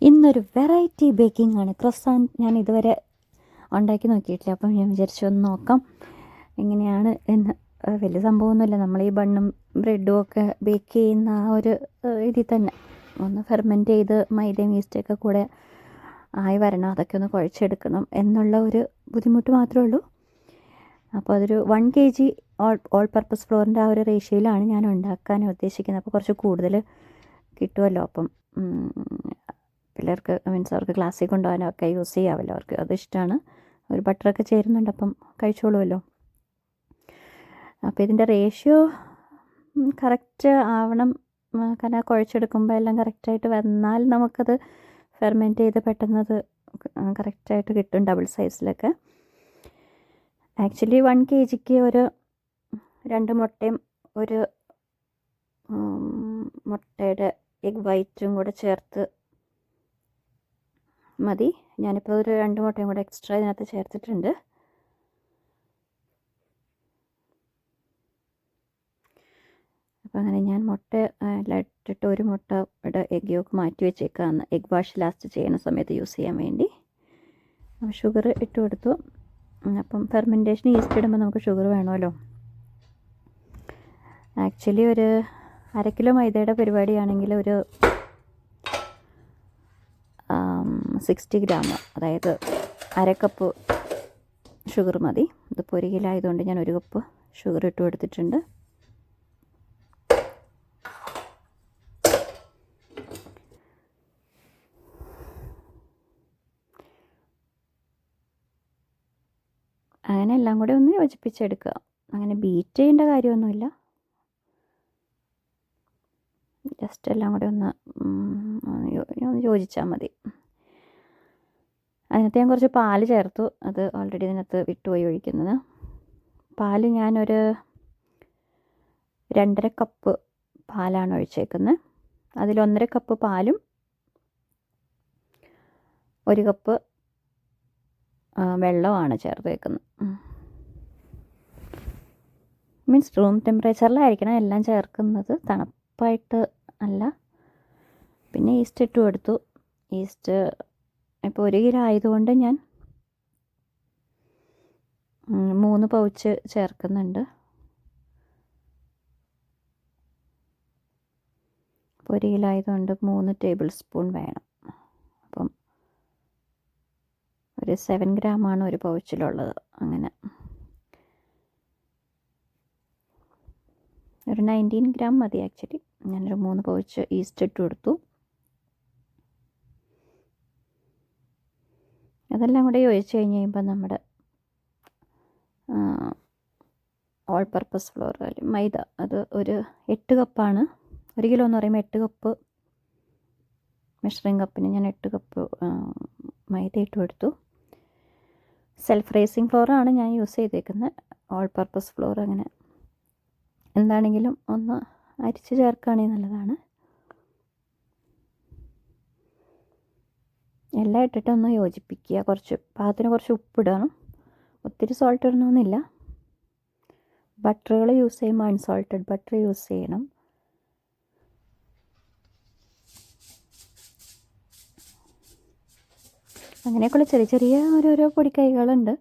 ഇന്നൊരു variety baking ആണ്. ക്രോസാൻ ഞാൻ ഇതുവരെ ഉണ്ടാക്കി നോക്കിയിട്ടില്ല, അപ്പം ഞാൻ വിചാരിച്ചു ഒന്ന് നോക്കാം എങ്ങനെയാണ് എന്ന്. വലിയ സംഭവമൊന്നുമില്ല, നമ്മൾ ഈ ബണ്ണും ബ്രെഡും ഒക്കെ ബേക്ക് ചെയ്യുന്ന ആ ഒരു ഇതിൽ തന്നെ ഒന്ന് ഫെർമെൻറ്റ് ചെയ്ത് മൈദയും ഈസ്റ്റൊക്കെ കൂടെ ആയി വരണം, അതൊക്കെ ഒന്ന് കുഴച്ചെടുക്കണം എന്നുള്ള ഒരു ബുദ്ധിമുട്ട് മാത്രമേ ഉള്ളൂ. അപ്പോൾ അതൊരു 1 kg ഓൾ പർപ്പസ് ഫ്ലോറിൻ്റെ ആ ഒരു റേഷ്യോയിലാണ് ഞാൻ ഉണ്ടാക്കാൻ ഉദ്ദേശിക്കുന്നത്. അപ്പോൾ കുറച്ച് കൂടുതൽ കിട്ടുമല്ലോ, അപ്പം പിള്ളേർക്ക് മീൻസ് അവർക്ക് ക്ലാസ്സിൽ കൊണ്ടുപോകാനൊക്കെ യൂസ് ചെയ്യാമല്ലോ, അവർക്ക് അത് ഇഷ്ടമാണ്. ഒരു ബട്ടറൊക്കെ ചേരുന്നുണ്ട്, അപ്പം കഴിച്ചോളുമല്ലോ. അപ്പോൾ ഇതിൻ്റെ റേഷ്യോ കറക്റ്റ് ആവണം, കാരണം കുഴച്ചെടുക്കുമ്പോൾ എല്ലാം കറക്റ്റായിട്ട് വന്നാൽ നമുക്കത് ഫെർമെൻറ്റ് ചെയ്ത് പെട്ടെന്നത് കറക്റ്റായിട്ട് കിട്ടും ഡബിൾ സൈസിലൊക്കെ. ആക്ച്വലി 1 kgക്ക് ഒരു 2 മുട്ടയും ഒരു മുട്ടയുടെ എഗ് വൈറ്റും കൂടെ ചേർത്ത് മതി. ഞാനിപ്പോൾ ഒരു 2 മുട്ടയും കൂടെ എക്സ്ട്രാ ഇതിനകത്ത് ചേർത്തിട്ടുണ്ട്. അപ്പോൾ അങ്ങനെ ഞാൻ മുട്ട എല്ലാം ഇട്ടിട്ട് ഒരു മുട്ടയുടെ എഗ് യോക്ക് മാറ്റി വെച്ചേക്കാന്ന് എഗ് വാഷ് ലാസ്റ്റ് ചെയ്യുന്ന സമയത്ത് യൂസ് ചെയ്യാൻ വേണ്ടി. അപ്പോൾ ഷുഗർ ഇട്ട് കൊടുത്തു. അപ്പം ഫെർമെൻറ്റേഷൻ ഈസ്റ്റ് ഇടുമ്പോൾ നമുക്ക് ഷുഗർ വേണമല്ലോ. ആക്ച്വലി ഒരു 1/2 കിലോ മൈദയുടെ പരിപാടിയാണെങ്കിൽ ഒരു 60 ഗ്രാം, അതായത് 1/2 കപ്പ് ഷുഗർ മതി. ഇതിപ്പോൾ 1 കിലോ ആയതുകൊണ്ട് ഞാൻ 1 കപ്പ് ഷുഗർ ഇട്ട് കൊടുത്തിട്ടുണ്ട്. അങ്ങനെ എല്ലാം കൂടെ ഒന്ന് യോജിപ്പിച്ചെടുക്കുക. അങ്ങനെ ബീറ്റ് ചെയ്യേണ്ട കാര്യമൊന്നുമില്ല, ജസ്റ്റ് എല്ലാം കൂടെ ഒന്ന് യോജിച്ചാൽ മതി. അതിനകത്ത് ഞാൻ കുറച്ച് പാല് ചേർത്തു, അത് ഓൾറെഡി ഇതിനകത്ത് വിട്ടുപോയി ഒഴിക്കുന്നത്. പാല് ഞാനൊരു 2.5 കപ്പ് പാലാണ് ഒഴിച്ചേക്കുന്നത്. അതിൽ 1.5 കപ്പ് പാലും 1 കപ്പ് വെള്ളമാണ് ചേർത്തേക്കുന്നത്. മീൻസ് റൂം ടെമ്പറേച്ചറിലായിരിക്കണം എല്ലാം ചേർക്കുന്നത്, തണുപ്പായിട്ട് അല്ല. പിന്നെ ഈസ്റ്റ് ഇട്ട് കൊടുത്തു. ഈസ്റ്റ് ഇപ്പോൾ 1 കിലോ ആയതുകൊണ്ട് ഞാൻ 3 പൗച്ച് ചേർക്കുന്നുണ്ട്. 1 കിലോ ആയതുകൊണ്ട് 3 ടേബിൾ സ്പൂൺ വേണം. അപ്പം ഒരു 7 ഗ്രാമാണ് ഒരു പൗച്ചിലുള്ളത്. അങ്ങനെ ഒരു 19 ഗ്രാം മതി ആക്ച്വലി. ഞാനൊരു 3 പൗച്ച് ഈസ്റ്റ് ഇട്ട് കൊടുത്തു. അതെല്ലാം കൂടെ യോജിച്ച് കഴിഞ്ഞ് കഴിയുമ്പോൾ നമ്മുടെ ഓൾ പർപ്പസ് ഫ്ലോർ മൈദ അത് ഒരു 8 കപ്പാണ്. 1 കിലോ എന്ന് പറയുമ്പോൾ 8 കപ്പ് മെഷറിംഗ് കപ്പിന് ഞാൻ 8 കപ്പ് മൈദ ഇട്ട് കൊടുത്തു. സെൽഫ് റൈസിങ് ഫ്ലോറാണ് ഞാൻ യൂസ് ചെയ്തേക്കുന്നത്, ഓൾ പർപ്പസ് ഫ്ലോർ. അങ്ങനെ എന്താണെങ്കിലും ഒന്ന് അരിച്ച് ചേർക്കുകയാണെങ്കിൽ നല്ലതാണ്. എല്ലാം ഇട്ടിട്ട് ഒന്ന് യോജിപ്പിക്കുക. പാകത്തിന് കുറച്ച് ഉപ്പിടണം, ഒത്തിരി സോൾട്ട് ഇടണമെന്നില്ല. ബട്ടറുകൾ യൂസ് ചെയ്യുമ്പോൾ അൺസോൾട്ടഡ് ബട്ടർ യൂസ് ചെയ്യണം. അങ്ങനെയൊക്കെയുള്ള ചെറിയ ചെറിയ ഓരോരോ പൊടിക്കൈകളുണ്ട്.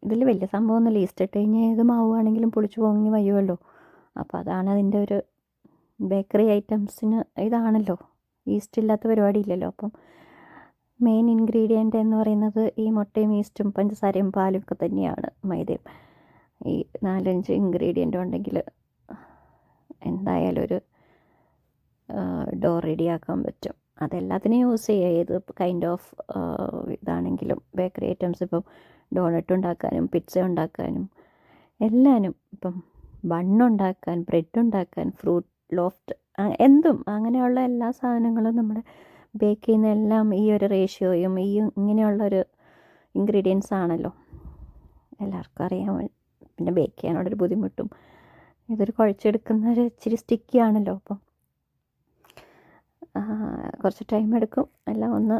ഇതിൽ വലിയ സംഭവമൊന്നുമില്ല. ഈസ്റ്റ് ഇട്ട് കഴിഞ്ഞാൽ ഏത് മാവാണെങ്കിലും പൊളിച്ചു പൊങ്ങി വയ്യുമല്ലോ. അപ്പോൾ അതാണ് അതിൻ്റെ ഒരു ബേക്കറി ഐറ്റംസിന് ഇതാണല്ലോ, ഈസ്റ്റ് ഇല്ലാത്ത പരിപാടി ഇല്ലല്ലോ. അപ്പം മെയിൻ ഇൻഗ്രീഡിയൻ്റ് എന്ന് പറയുന്നത് ഈ മുട്ടയും ഈസ്റ്റും പഞ്ചസാരയും പാലും ഒക്കെ തന്നെയാണ്, മൈദയും. ഈ 4-5 ഇൻഗ്രീഡിയൻ്റ് ഉണ്ടെങ്കിൽ എന്തായാലും ഒരു ഡോ റെഡിയാക്കാൻ പറ്റും. അതെല്ലാത്തിനും യൂസ് ചെയ്യുക, ഏത് കൈൻഡ് ഓഫ് ഇതാണെങ്കിലും ബേക്കറി ഐറ്റംസ്. ഇപ്പം ഡോണട്ട് ഉണ്ടാക്കാനും പിസ്സ ഉണ്ടാക്കാനും എല്ലാനും, ഇപ്പം ബണ്ണുണ്ടാക്കാൻ, ബ്രെഡ് ഉണ്ടാക്കാൻ, ഫ്രൂട്ട് ലോഫ്റ്റ്, എന്തും അങ്ങനെയുള്ള എല്ലാ സാധനങ്ങളും നമ്മൾ ബേക്ക് ചെയ്യുന്ന എല്ലാം ഈ ഒരു റേഷ്യോയും ഈ ഇങ്ങനെയുള്ളൊരു ഇൻഗ്രീഡിയൻസ് ആണല്ലോ, എല്ലാവർക്കും അറിയാം. പിന്നെ ബേക്ക് ചെയ്യാനുള്ളൊരു ബുദ്ധിമുട്ടും, ഇതൊരു കുഴച്ചെടുക്കുന്ന ഒരു ഇച്ചിരി സ്റ്റിക്കി ആണല്ലോ. അപ്പം കുറച്ച് ടൈം എടുക്കും എല്ലാം ഒന്ന്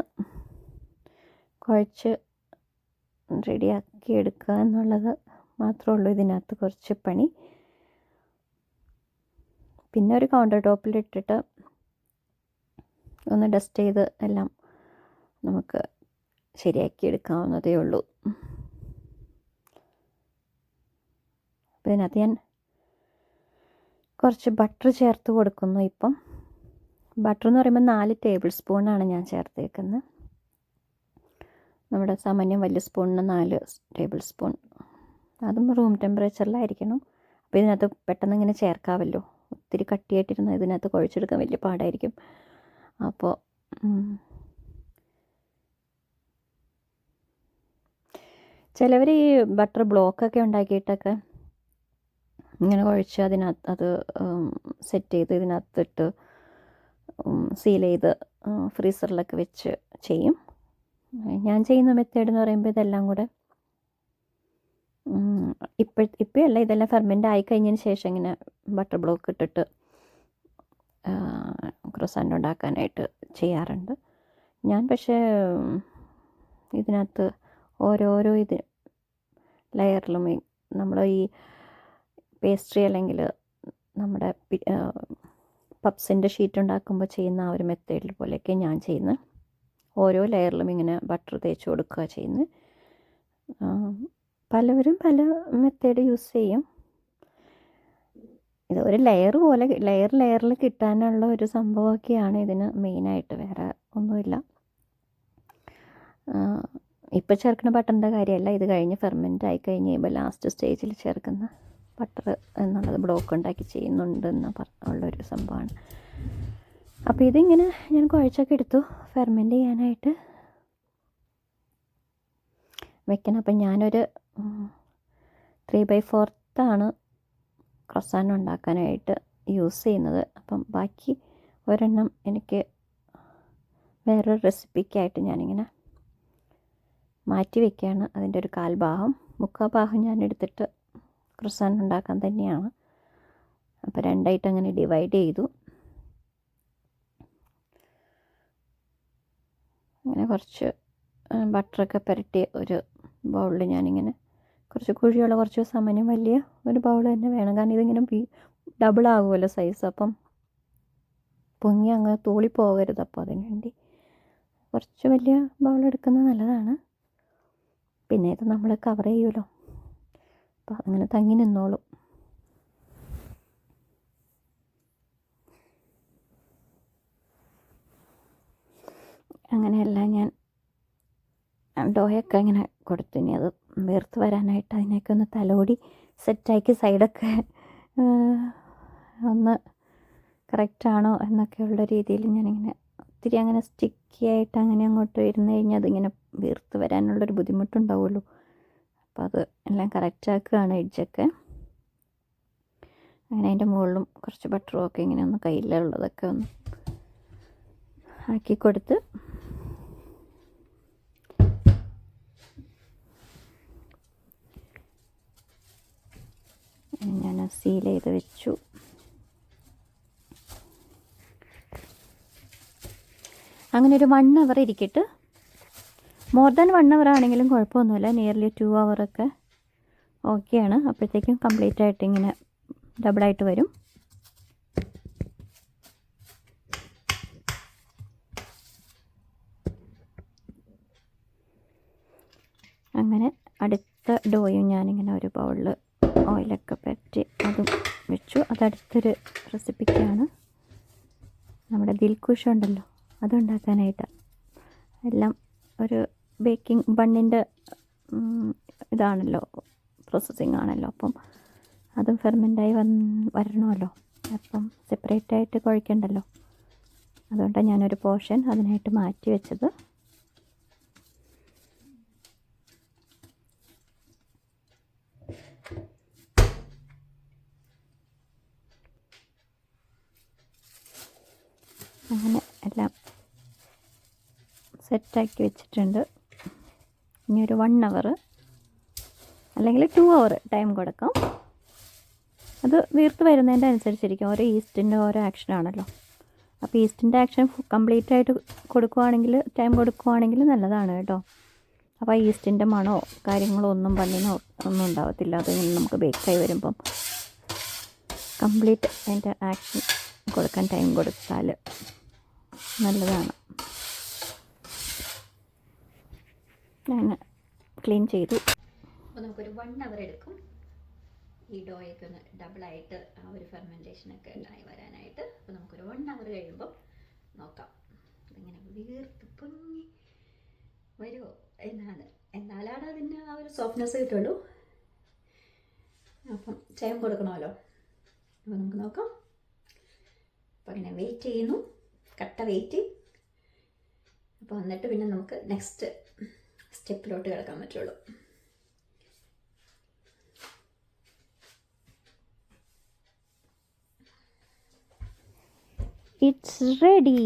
കുഴച്ച് റെഡിയാക്കി എടുക്കുക എന്നുള്ളത് മാത്രമേ ഉള്ളൂ ഇതിനകത്ത് കുറച്ച് പണി. പിന്നെ ഒരു കൗണ്ടർ ടോപ്പിലിട്ടിട്ട് ഒന്ന് ഡസ്റ്റ് ചെയ്ത് എല്ലാം നമുക്ക് ശരിയാക്കി എടുക്കാവുന്നതേ ഉള്ളൂ. അപ്പോൾ ഇതിനകത്ത് ഞാൻ കുറച്ച് ബട്ടർ ചേർത്ത് കൊടുക്കുന്നു. ഇപ്പം ബട്ടർ എന്ന് പറയുമ്പോൾ 4 ടേബിൾ സ്പൂണാണ് ഞാൻ ചേർത്തേക്കുന്നത്. നമ്മുടെ സാമാന്യം വലിയ സ്പൂണിന് 4 ടേബിൾ സ്പൂൺ, അതും റൂം ടെമ്പറേച്ചറിലായിരിക്കണം. അപ്പോൾ ഇതിനകത്ത് പെട്ടെന്ന് ഇങ്ങനെ ചേർക്കാമല്ലോ. ഒത്തിരി കട്ടിയായിട്ടിരുന്ന ഇതിനകത്ത് കുഴച്ചെടുക്കാൻ വലിയ പാടായിരിക്കും. അപ്പോൾ ചിലവർ ഈ ബട്ടർ ബ്ലോക്കൊക്കെ ഉണ്ടാക്കിയിട്ടൊക്കെ ഇങ്ങനെ കുഴച്ച് അതിനകത്ത് അത് സെറ്റ് ചെയ്ത് ഇതിനകത്തിട്ട് സീൽ ചെയ്ത് ഫ്രീസറിലൊക്കെ വെച്ച് ചെയ്യും. ഞാൻ ചെയ്യുന്ന മെത്തേഡ് എന്ന് പറയുമ്പോൾ ഇതെല്ലാം കൂടെ ഇപ്പോഴല്ല, ഇതെല്ലാം ഫെർമെൻ്റ് ആയിക്കഴിഞ്ഞതിന് ശേഷം ഇങ്ങനെ ബട്ടർ ബ്ലോക്ക് ഇട്ടിട്ട് ക്രോസാൻ്റ് ഉണ്ടാക്കാനായിട്ട് ചെയ്യാറുണ്ട് ഞാൻ. പക്ഷേ ഇതിനകത്ത് ഓരോരോ ലെയറിലും നമ്മൾ ഈ പേസ്ട്രി അല്ലെങ്കിൽ നമ്മുടെ പപ്സിൻ്റെ ഷീറ്റ് ഉണ്ടാക്കുമ്പോൾ ചെയ്യുന്ന ആ ഒരു മെത്തേഡിൽ പോലെയൊക്കെ ഞാൻ ചെയ്യുന്നത്. ഓരോ ലെയറിലും ഇങ്ങനെ ബട്ടർ തേച്ച് കൊടുക്കുക ചെയ്യുന്നത്. പലവരും പല മെത്തേഡ് യൂസ് ചെയ്യും. ഇത് ഒരു ലെയർ പോലെ ലെയറിൽ കിട്ടാനുള്ള ഒരു സംഭവമൊക്കെയാണ് ഇതിന് മെയിനായിട്ട്, വേറെ ഒന്നുമില്ല. ഇപ്പോൾ ചേർക്കുന്ന ബട്ടറിൻ്റെ കാര്യമല്ല, ഇത് കഴിഞ്ഞ് ഫെർമെൻ്റ് ആയി കഴിഞ്ഞ് കഴിയുമ്പോൾ ലാസ്റ്റ് സ്റ്റേജിൽ ചേർക്കുന്ന ബട്ടർ എന്നുള്ളത് ബ്ലോക്ക് ഉണ്ടാക്കി ചെയ്യുന്നുണ്ടെന്ന് ഉള്ളൊരു സംഭവമാണ്. അപ്പോൾ ഇതിങ്ങനെ ഞാൻ കുഴച്ചൊക്കെ എടുത്തു ഫെർമെൻ്റ് ചെയ്യാനായിട്ട് വെക്കണം. അപ്പം ഞാനൊരു 3/4 ക്രോസാൻ ഉണ്ടാക്കാനായിട്ട് യൂസ് ചെയ്യുന്നത്. അപ്പം ബാക്കി ഒരെണ്ണം എനിക്ക് വേറൊരു റെസിപ്പിക്കായിട്ട് ഞാനിങ്ങനെ മാറ്റി വയ്ക്കുകയാണ്. അതിൻ്റെ ഒരു 1/4 ഭാഗം 3/4 ഭാഗം ഞാൻ എടുത്തിട്ട് ക്രോസാൻ ഉണ്ടാക്കാൻ തന്നെയാണ്. അപ്പോൾ 2ആയിട്ട് അങ്ങനെ ഡിവൈഡ് ചെയ്തു. അങ്ങനെ കുറച്ച് ബട്ടറൊക്കെ പുരട്ടി ഒരു ബൗളിൽ ഞാനിങ്ങനെ കുറച്ച് കുഴിയുള്ള കുറച്ച് സാമാന്യം വലിയ ഒരു ബൗൾ തന്നെ വേണം. കാരണം ഇതിങ്ങനെ ഡബിൾ ആകുമല്ലോ സൈസ്, അപ്പം പൊങ്ങി അങ്ങനെ തൂളി പോകരുത്. അപ്പോൾ അതിന് വേണ്ടി കുറച്ച് വലിയ ബൗൾ എടുക്കുന്നത് നല്ലതാണ്. പിന്നെ ഇത് നമ്മൾ കവർ ചെയ്യുമല്ലോ, അപ്പോൾ അങ്ങനെ തങ്ങി നിന്നോളും. അങ്ങനെയെല്ലാം ഞാൻ ഡോയൊക്കെ ഇങ്ങനെ കൊടുത്തു. ഇനി അത് വീർത്ത് വരാനായിട്ട് അതിനൊക്കെ ഒന്ന് തലോടി സെറ്റാക്കി സൈഡൊക്കെ ഒന്ന് കറക്റ്റാണോ എന്നൊക്കെയുള്ള രീതിയിൽ ഞാനിങ്ങനെ ഒത്തിരി അങ്ങനെ സ്റ്റിക്കി ആയിട്ട് അങ്ങനെ അങ്ങോട്ട് ഇരുന്ന് കഴിഞ്ഞാൽ അതിങ്ങനെ വീർത്ത് വരാനുള്ളൊരു ബുദ്ധിമുട്ടുണ്ടാവുള്ളൂ. അപ്പോൾ അത് എല്ലാം കറക്റ്റാക്കുകയാണ് എഡ്ജൊക്കെ. അങ്ങനെ അതിൻ്റെ മുകളിലും കുറച്ച് ബട്ടറും ഒക്കെ ഇങ്ങനെ ഒന്ന് കയ്യിലുള്ളതൊക്കെ ഒന്ന് ആക്കി കൊടുത്ത് ഞാൻ സീൽ ചെയ്ത് വെച്ചു. അങ്ങനെ ഒരു 1 hour ഇരിക്കട്ട്. മോർ ദാൻ 1 hour ആണെങ്കിലും കുഴപ്പമൊന്നുമില്ല. നിയർലി 2 hour ഒക്കെ ഓക്കെയാണ്. അപ്പോഴത്തേക്കും കംപ്ലീറ്റ് ആയിട്ട് ഇങ്ങനെ ഡബിളായിട്ട് വരും. അങ്ങനെ അടുത്ത ഡോയും ഞാനിങ്ങനെ ഒരു ബൗളിൽ ഓയിലൊക്കെ പറ്റി അതും വെച്ചു. അതടുത്തൊരു റെസിപ്പിക്കാണ്. നമ്മുടെ ദിൽക്കുഷ് ഉണ്ടല്ലോ, അതുണ്ടാക്കാനായിട്ടാണ്. എല്ലാം ഒരു ബേക്കിംഗ് ബണ്ണിൻ്റെ ഇതാണല്ലോ, പ്രോസസ്സിങ് ആണല്ലോ. അപ്പം അതും ഫെർമെൻ്റായി വരണമല്ലോ. അപ്പം സെപ്പറേറ്റായിട്ട് കുഴക്കണ്ടല്ലോ. അതുകൊണ്ടാണ് ഞാനൊരു പോർഷൻ അതിനായിട്ട് മാറ്റി വെച്ചത്. അങ്ങനെ എല്ലാം സെറ്റാക്കി വെച്ചിട്ടുണ്ട്. ഇനി ഒരു 1 hour അല്ലെങ്കിൽ 2 hour ടൈം കൊടുക്കാം. അത് വീർത്ത് വരുന്നതിൻ്റെ അനുസരിച്ചിരിക്കും. ഓരോ ഈസ്റ്റിൻ്റെ ഓരോ ആക്ഷനാണല്ലോ. അപ്പോൾ ഈസ്റ്റിൻ്റെ ആക്ഷൻ കംപ്ലീറ്റ് ആയിട്ട് കൊടുക്കുവാണെങ്കിൽ, ടൈം കൊടുക്കുവാണെങ്കിൽ നല്ലതാണ് കേട്ടോ. അപ്പോൾ ഈസ്റ്റിൻ്റെ മണമോ കാര്യങ്ങളോ ഒന്നും പല്ലിനോ ഒന്നും ഉണ്ടാകത്തില്ല. അതിങ്ങനെ നമുക്ക് ബേക്കായി വരുമ്പം കംപ്ലീറ്റ് അതിൻ്റെ ആക്ഷൻ കൊടുക്കാൻ ടൈം കൊടുത്താൽ നല്ലതാണ്. ഞാൻ ക്ലീൻ ചെയ്തു. അപ്പോൾ നമുക്കൊരു 1 hour എടുക്കും ഈ ഡോയൊക്കെ ഒന്ന് ഡബിളായിട്ട് ആ ഒരു ഫെർമെൻറ്റേഷനൊക്കെ ഉണ്ടായി വരാനായിട്ട്. അപ്പോൾ നമുക്കൊരു 1 hour കഴിയുമ്പോൾ നോക്കാം ഇങ്ങനെ വീർത്ത് പൊങ്ങി വരുമോ എന്നാലാണ് അതിന് ആ ഒരു സോഫ്റ്റ്നെസ് കിട്ടുള്ളൂ. അപ്പം ടൈം കൊടുക്കണമല്ലോ. അപ്പോൾ നമുക്ക് നോക്കാം. അപ്പോൾ അങ്ങനെ വെയിറ്റ് ചെയ്യുന്നു, കട്ട വെയിറ്റ്. അപ്പോൾ എന്നിട്ട് പിന്നെ നമുക്ക് നെക്സ്റ്റ് സ്റ്റെപ്പിലോട്ട് കിടക്കാൻ പറ്റുള്ളൂ. It's ready.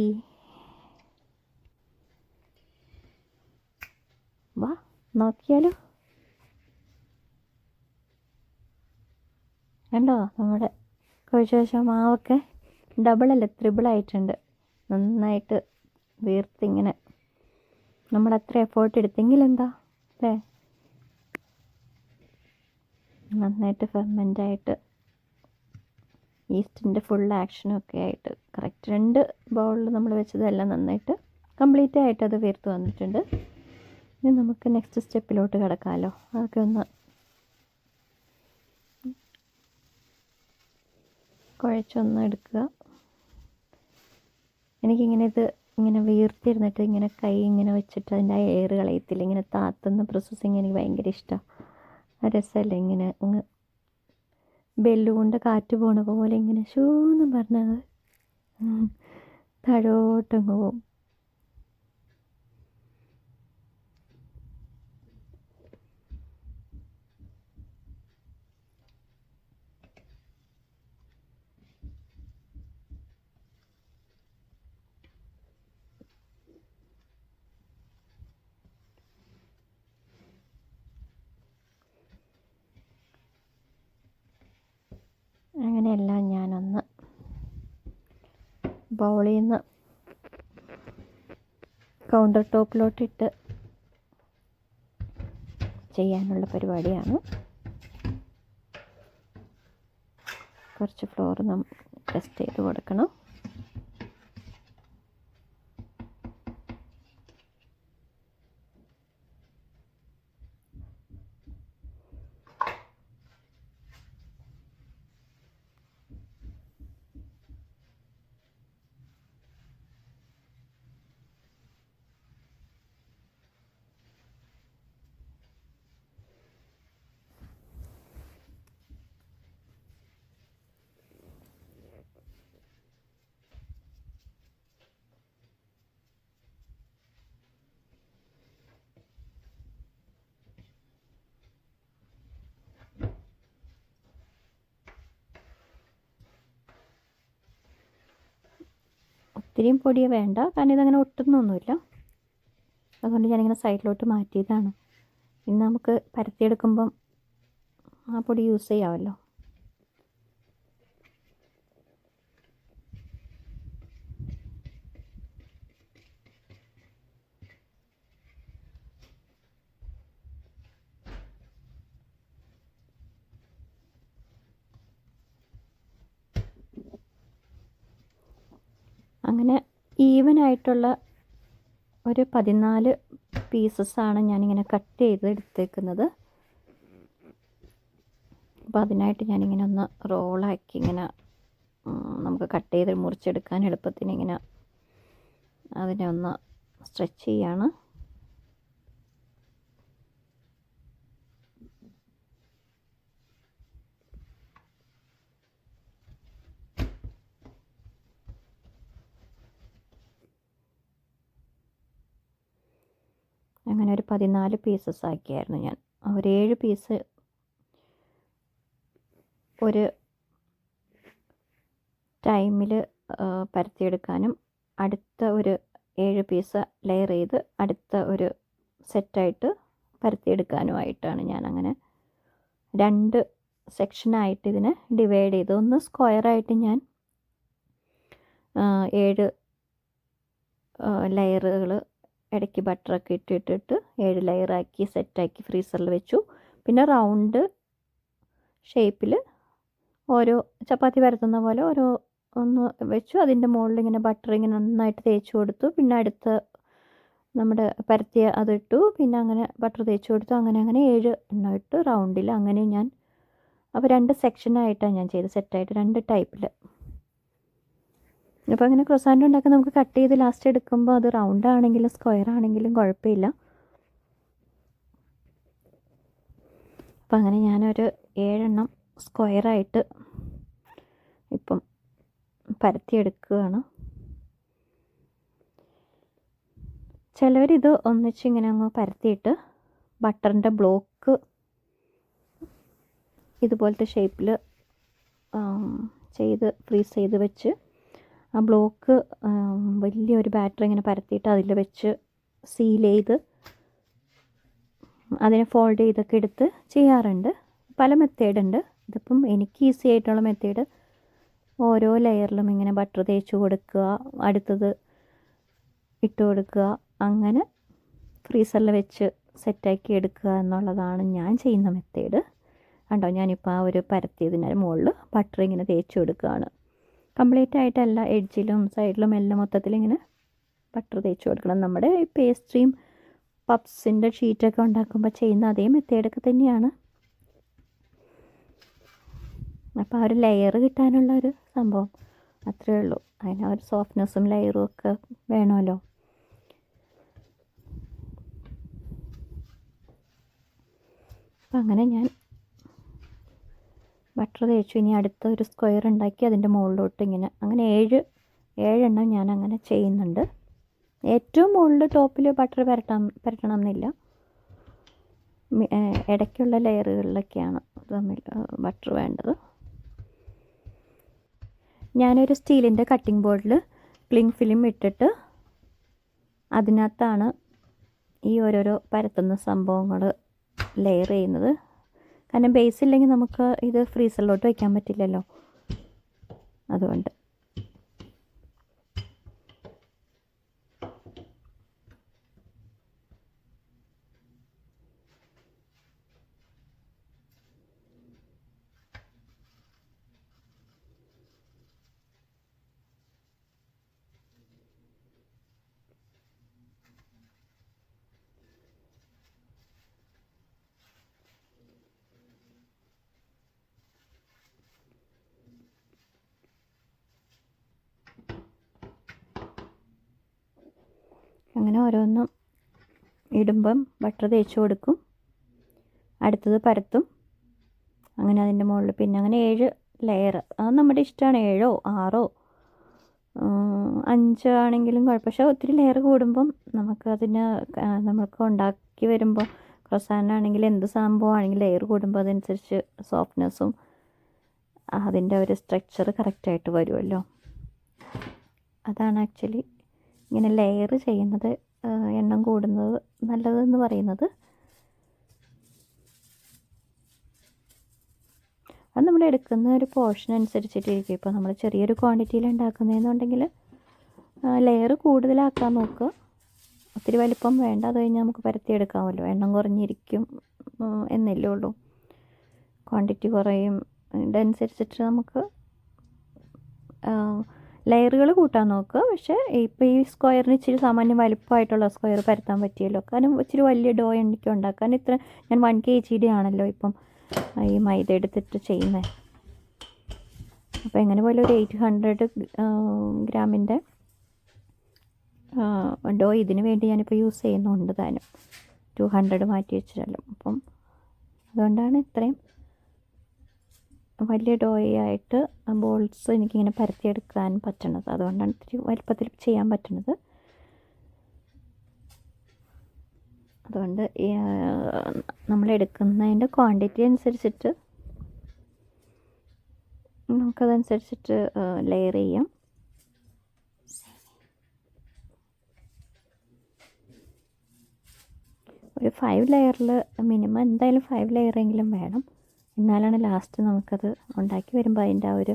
വാ നോക്കിയാലോ. കണ്ടോ നമ്മുടെ കുഴച്ച് വെച്ച മാവൊക്കെ ഡബിളല്ല ത്രിബിളായിട്ടുണ്ട്. നന്നായിട്ട് വീർത്തിങ്ങനെ നമ്മൾ അത്ര എഫേർട്ട് എടുത്തെങ്കിൽ എന്താ അല്ലേ, നന്നായിട്ട് ഫെർമെൻ്റായിട്ട് ഈസ്റ്റിൻ്റെ ഫുൾ ആക്ഷനൊക്കെ ആയിട്ട് കറക്റ്റ് 2 ബൗളിൽ നമ്മൾ വെച്ചതെല്ലാം നന്നായിട്ട് കംപ്ലീറ്റ് ആയിട്ട് അത് വീർത്ത് വന്നിട്ടുണ്ട്. ഇനി നമുക്ക് നെക്സ്റ്റ് സ്റ്റെപ്പിലോട്ട് കിടക്കാമല്ലോ. അതൊക്കെ ഒന്ന് കുഴച്ചൊന്ന് എടുക്കുക. എനിക്കിങ്ങനെ ഇങ്ങനെ വീർത്തിരുന്നിട്ട് ഇങ്ങനെ കൈ ഇങ്ങനെ വെച്ചിട്ട് അതിൻ്റെ ആ എയർ കളയത്തില്ല, ഇങ്ങനെ താത്തുന്ന പ്രോസസ്സിങ് എനിക്ക് ഭയങ്കര ഇഷ്ടമാണ്. രസമല്ലേ ഇങ്ങനെ അങ്ങ് ബെല്ലുകൊണ്ട് കാറ്റ് പോണ പോലെ ഇങ്ങനെ ഷൂന്ന് പറഞ്ഞത് താഴോട്ടങ്ങ് പോവും. അങ്ങനെയെല്ലാം ഞാനൊന്ന് ബൗളിൽ നിന്ന് കൗണ്ടർ ടോപ്പിലോട്ടിട്ട് ചെയ്യാനുള്ള പരിപാടിയാണ്. കുറച്ച് ഫ്ലോർ ടെസ്റ്റ് ചെയ്ത് കൊടുക്കണം. ഒത്തിരിയും പൊടിയ വേണ്ട, കാരണം ഇതങ്ങനെ ഒട്ടുന്നൊന്നുമില്ല. അതുകൊണ്ട് ഞാനിങ്ങനെ സൈഡിലോട്ട് മാറ്റിയതാണ്. ഇനി നമുക്ക് പരത്തിയെടുക്കുമ്പം ആ പൊടി യൂസ് ചെയ്യാമല്ലോ. അങ്ങനെ ഈവനായിട്ടുള്ള ഒരു 14 പീസസാണ് ഞാനിങ്ങനെ കട്ട് ചെയ്ത് എടുത്തേക്കുന്നത്. അപ്പോൾ അതിനായിട്ട് ഞാനിങ്ങനെ ഒന്ന് റോളാക്കി ഇങ്ങനെ നമുക്ക് കട്ട് ചെയ്ത് മുറിച്ചെടുക്കാൻ എളുപ്പത്തിന് ഇങ്ങനെ അതിനെ ഒന്ന് സ്ട്രെച്ച് ചെയ്യാണ്. അങ്ങനെ ഒരു 14 പീസസ് ആക്കിയായിരുന്നു ഞാൻ. ഒരു 7 പീസ് ഒരു ടൈമിൽ പരത്തിയെടുക്കാനും അടുത്ത ഒരു 7 പീസ് ലെയർ ചെയ്ത് അടുത്ത ഒരു സെറ്റായിട്ട് പരത്തിയെടുക്കാനുമായിട്ടാണ് ഞാൻ അങ്ങനെ 2 സെക്ഷനായിട്ട് ഇതിനെ ഡിവൈഡ് ചെയ്ത്. ഒന്ന് സ്ക്വയറായിട്ട് ഞാൻ 7 ലെയറുകൾ ഇടയ്ക്ക് ബട്ടറൊക്കെ ഇട്ടിട്ട് 7 ലെയറാക്കി സെറ്റാക്കി ഫ്രീസറിൽ വെച്ചു. പിന്നെ റൗണ്ട് ഷേപ്പിൽ ഓരോ ചപ്പാത്തി പരത്തുന്ന പോലെ ഓരോ ഒന്ന് വെച്ചു. അതിൻ്റെ മുകളിൽ ഇങ്ങനെ ബട്ടർ ഇങ്ങനെ നന്നായിട്ട് തേച്ച് കൊടുത്തു. പിന്നെ അടുത്ത നമ്മുടെ പരത്തിയ അതിട്ടു. പിന്നെ അങ്ങനെ ബട്ടർ തേച്ച് കൊടുത്തു. അങ്ങനെ 7 എണ്ണം ഇട്ട് റൗണ്ടിൽ. അങ്ങനെ ഞാൻ അപ്പോൾ 2 സെക്ഷനായിട്ടാണ് ഞാൻ ചെയ്ത് സെറ്റായിട്ട് 2 ടൈപ്പിൽ. അപ്പോൾ അങ്ങനെ ക്രോസാൻ്റ് ഉണ്ടാക്കാൻ നമുക്ക് കട്ട് ചെയ്ത് ലാസ്റ്റ് എടുക്കുമ്പോൾ അത് റൗണ്ട് ആണെങ്കിലും സ്ക്വയർ ആണെങ്കിലും കുഴപ്പമില്ല. അപ്പം അങ്ങനെ ഞാനൊരു 7 എണ്ണം സ്ക്വയറായിട്ട് ഇപ്പം പരത്തിയെടുക്കുകയാണ്. ചിലവരിത് ഒന്നിച്ചിങ്ങനെ അങ്ങ് പരത്തിയിട്ട് ബട്ടറിൻ്റെ ബ്ലോക്ക് ഇതുപോലത്തെ ഷേപ്പിൽ ചെയ്ത് ഫ്രീസ് ചെയ്ത് വെച്ച് ആ ബ്ലോക്ക് വലിയൊരു ബാറ്റർ ഇങ്ങനെ പരത്തിയിട്ട് അതിൽ വെച്ച് സീൽ ചെയ്ത് അതിനെ ഫോൾഡ് ചെയ്തൊക്കെ എടുത്ത് ചെയ്യാറുണ്ട്. പല മെത്തേഡുണ്ട്. ഇതിപ്പം എനിക്ക് ഈസി ആയിട്ടുള്ള മെത്തേഡ് ഓരോ ലെയറിലും ഇങ്ങനെ ബട്ടർ തേച്ച് കൊടുക്കുക, അടുത്തത് ഇട്ട് കൊടുക്കുക, അങ്ങനെ ഫ്രീസറിൽ വെച്ച് സെറ്റാക്കി എടുക്കുക എന്നുള്ളതാണ് ഞാൻ ചെയ്യുന്ന മെത്തേഡ്. കണ്ടോ, ഞാനിപ്പോൾ ആ ഒരു പരത്തിയതിന് മുകളിൽ ബട്ടർ ഇങ്ങനെ തേച്ച് കൊടുക്കുകയാണ്. കംപ്ലീറ്റ് ആയിട്ടല്ല, എഡ്ജിലും സൈഡിലും എല്ലാം മൊത്തത്തിലിങ്ങനെ ബട്ടർ തേച്ച് കൊടുക്കണം. നമ്മുടെ പേസ്ട്രിയും പപ്സിൻ്റെ ഷീറ്റൊക്കെ ഉണ്ടാക്കുമ്പോൾ ചെയ്യുന്ന അതേ മെത്തേഡൊക്കെ തന്നെയാണ്. അപ്പോൾ ആ ഒരു ലെയർ കിട്ടാനുള്ള ഒരു സംഭവം അത്രയേ ഉള്ളൂ. അതിന് ഒരു സോഫ്റ്റ്നെസ്സും ലെയറും ഒക്കെ വേണമല്ലോ. അപ്പം അങ്ങനെ ഞാൻ ബട്ടർ തേച്ചു. ഇനി അടുത്ത ഒരു സ്ക്വയർ ഉണ്ടാക്കി അതിൻ്റെ മുകളിലോട്ട് ഇങ്ങനെ അങ്ങനെ 7 എണ്ണം ഞാൻ അങ്ങനെ ചെയ്യുന്നുണ്ട്. ഏറ്റവും മുകളിൽ ടോപ്പിൽ ബട്ടർ പുരട്ടണം എന്നില്ല. ഇടയ്ക്കുള്ള ലെയറുകളിലൊക്കെയാണ് തമ്മിൽ ബട്ടർ വേണ്ടത്. ഞാനൊരു സ്റ്റീലിൻ്റെ കട്ടിംഗ് ബോർഡിൽ ക്ലിങ് ഫിലിം ഇട്ടിട്ട് അതിനകത്താണ് ഈ ഓരോരോ പരത്തുന്ന സംഭവങ്ങൾ ലെയർ ചെയ്യുന്നത്. കാരണം ബേസ് ഇല്ലെങ്കിൽ നമുക്ക് ഇത് ഫ്രീസറിലോട്ട് വയ്ക്കാൻ പറ്റില്ലല്ലോ, അതുകൊണ്ട്. അങ്ങനെ ഓരോന്നും ഇടുമ്പം ബട്ടർ തേച്ച് കൊടുക്കും, അടുത്തത് പരത്തും, അങ്ങനെ അതിൻ്റെ മുകളിൽ പിന്നെ അങ്ങനെ 7 ലെയർ. അത് നമ്മുടെ ഇഷ്ടമാണ്, 7 6 5 ആണെങ്കിലും കുഴപ്പം. പക്ഷേ ഒത്തിരി ലെയർ കൂടുമ്പം നമുക്കതിന് നമുക്ക് ഉണ്ടാക്കി വരുമ്പോൾ ക്രോസാനാണെങ്കിൽ എന്ത് സംഭവമാണെങ്കിലും ലെയർ കൂടുമ്പോൾ അതനുസരിച്ച് സോഫ്റ്റ്നെസ്സും അതിൻ്റെ ഒരു സ്ട്രക്ചർ കറക്റ്റായിട്ട് വരുമല്ലോ. അതാണ് ആക്ച്വലി ഇങ്ങനെ ലെയർ ചെയ്യുന്നത്, എണ്ണം കൂടുന്നത് നല്ലതെന്ന് പറയുന്നത്. അത് നമ്മൾ എടുക്കുന്ന ഒരു പോർഷൻ അനുസരിച്ചിട്ടിരിക്കും. ഇപ്പോൾ നമ്മൾ ചെറിയൊരു ക്വാണ്ടിറ്റിയിൽ ഉണ്ടാക്കുന്നതെന്നുണ്ടെങ്കിൽ ലെയർ കൂടുതലാക്കാൻ നോക്കുക. ഒത്തിരി വലിപ്പം വേണ്ട, അത് കഴിഞ്ഞാൽ നമുക്ക് പരത്തിയെടുക്കാമല്ലോ. എണ്ണം കുറഞ്ഞിരിക്കും എന്നല്ലേ ഉള്ളൂ. ക്വാണ്ടിറ്റി കുറയും, ഇതനുസരിച്ചിട്ട് നമുക്ക് ലെയറുകൾ കൂട്ടാൻ നോക്കുക. പക്ഷേ ഇപ്പോൾ ഈ സ്ക്വയറിന് ഇച്ചിരി സാമാന്യം വലിപ്പമായിട്ടുള്ള സ്ക്വയർ പരത്താൻ പറ്റിയല്ലോ. കാരണം ഇച്ചിരി വലിയ ഡോ എനിക്ക് ഉണ്ടാക്കാൻ ഇത്ര ഞാൻ 1 kg ആണല്ലോ ഇപ്പം ഈ മൈദ എടുത്തിട്ട് ചെയ്യുന്നത്. അപ്പോൾ എങ്ങനെ പോലെ ഒരു 800 ഗ്രാമിൻ്റെ ഡോ ഇതിന് വേണ്ടി ഞാനിപ്പോൾ യൂസ് ചെയ്യുന്നുണ്ട്. താനും 200 മാറ്റി വെച്ചിട്ടല്ലോ. അപ്പം അതുകൊണ്ടാണ് ഇത്രയും വലിയ ഡോയായിട്ട് ബോൾസ് എനിക്കിങ്ങനെ പരത്തിയെടുക്കാൻ പറ്റണത്. അതുകൊണ്ടാണ് ഇത്തിരി വലിപ്പത്തിൽ ചെയ്യാൻ പറ്റുന്നത്. അതുകൊണ്ട് നമ്മൾ എടുക്കുന്നതിൻ്റെ ക്വാണ്ടിറ്റി അനുസരിച്ചിട്ട് നമുക്കതനുസരിച്ചിട്ട് ലെയർ ചെയ്യാം. ഒരു 5 ലെയറിൽ മിനിമം എന്തായാലും 5 ലെയറെങ്കിലും വേണം. എന്നാലാണ് ലാസ്റ്റ് നമുക്കത് ഉണ്ടാക്കി വരുമ്പോൾ അതിൻ്റെ ആ ഒരു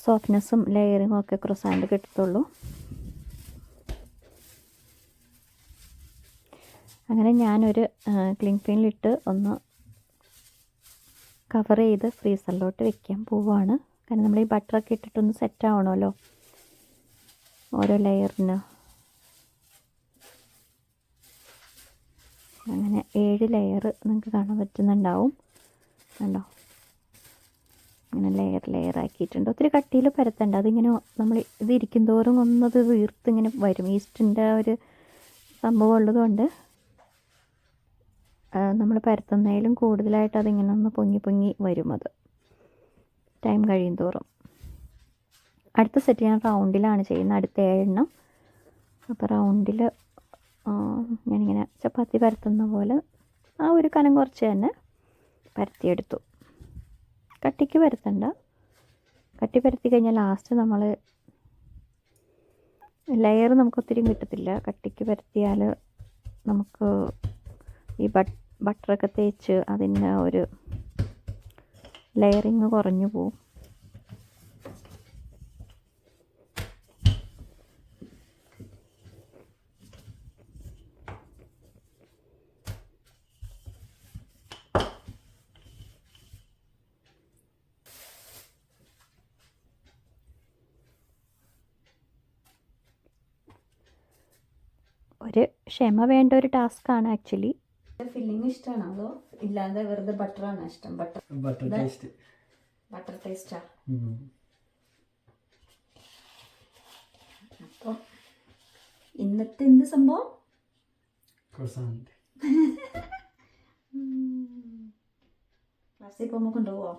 സോഫ്റ്റ്നെസ്സും ലെയറിങ്ങും ഒക്കെ ക്രോസാൻഡ് കിട്ടത്തുള്ളൂ. അങ്ങനെ ഞാനൊരു ക്ലിങ് ഫിലിമിലിട്ട് ഒന്ന് കവർ ചെയ്ത് ഫ്രീസറിലോട്ട് വെക്കാൻ പോവുകയാണ്. കാരണം നമ്മൾ ഈ ബട്ടറൊക്കെ ഇട്ടിട്ടൊന്ന് സെറ്റ് ആവണമല്ലോ ഓരോ ലെയറിന്. അങ്ങനെ 7 ലെയർ നിങ്ങൾക്ക് കാണാൻ പറ്റുന്നുണ്ടാവും. കണ്ടോ, അങ്ങനെ ലെയർ ആക്കിയിട്ടുണ്ട്. ഒത്തിരി കട്ടിയിൽ പരത്തണ്ട. അതിങ്ങനെ നമ്മൾ ഇത് ഇരിക്കും തോറും ഒന്നത് വീർത്ത് ഇങ്ങനെ വരും. ഈസ്റ്റിൻ്റെ ഒരു സംഭവം ഉള്ളതുകൊണ്ട് നമ്മൾ പരത്തുന്നതിലും കൂടുതലായിട്ട് അതിങ്ങനെ ഒന്ന് പൊങ്ങി വരും. അത് ടൈം കഴിയും തോറും. അടുത്ത സെറ്റ് ഞാൻ റൗണ്ടിലാണ് ചെയ്യുന്നത്, അടുത്ത 7 എണ്ണം. അപ്പോൾ റൗണ്ടിൽ ഞാനിങ്ങനെ ചപ്പാത്തി പരത്തുന്ന പോലെ ആ ഒരു കനം കുറച്ച് തന്നെ പരത്തിയെടുത്തു. കട്ടിക്ക് പരത്തണ്ട. കട്ടി പരത്തി കഴിഞ്ഞാൽ ലാസ്റ്റ് നമ്മൾ ലെയർ നമുക്ക് ഒത്തിരി കിട്ടത്തില്ല. കട്ടിക്ക് പരത്തിയാൽ നമുക്ക് ഈ ബട്ടറൊക്കെ തേച്ച് അതിൻ്റെ ഒരു ലെയറിങ് കുറഞ്ഞു പോവും. ഒരു ക്ഷമ വേണ്ട ഒരു ടാസ്ക്കാണ് ആക്ച്വലി. ഫില്ലിങ് ഇഷ്ടമാണോ അതോ ഇല്ലാതെ വെറുതെ ബട്ടറാണോ ഇഷ്ടം? ബട്ടർ ടേസ്റ്റാ. അപ്പം ഇന്നത്തെ എന്ത് സംഭവം? ക്ലാസ്സിൽ പോകുമ്പോൾ കൊണ്ടുപോവോ?